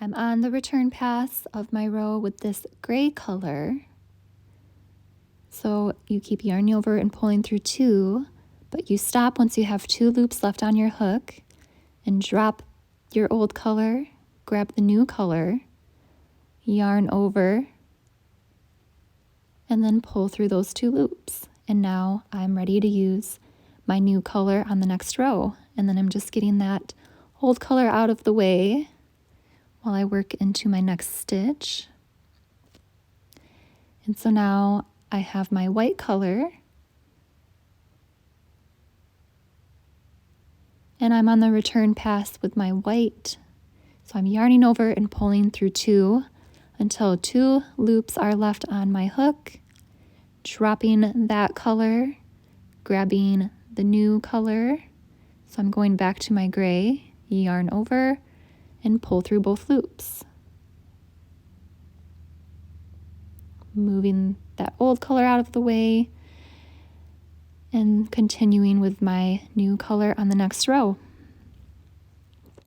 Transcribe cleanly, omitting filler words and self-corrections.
I'm on the return pass of my row with this gray color. So you keep yarning over and pulling through 2, but you stop once you have 2 loops left on your hook and drop your old color, grab the new color, yarn over, and then pull through those 2 loops. And now I'm ready to use my new color on the next row. And then I'm just getting that old color out of the way while I work into my next stitch. And so now I have my white color, and I'm on the return pass with my white. So I'm yarning over and pulling through 2 until 2 loops are left on my hook, dropping that color, grabbing the new color. So I'm going back to my gray, yarn over, and pull through both loops. Moving that old color out of the way and continuing with my new color on the next row.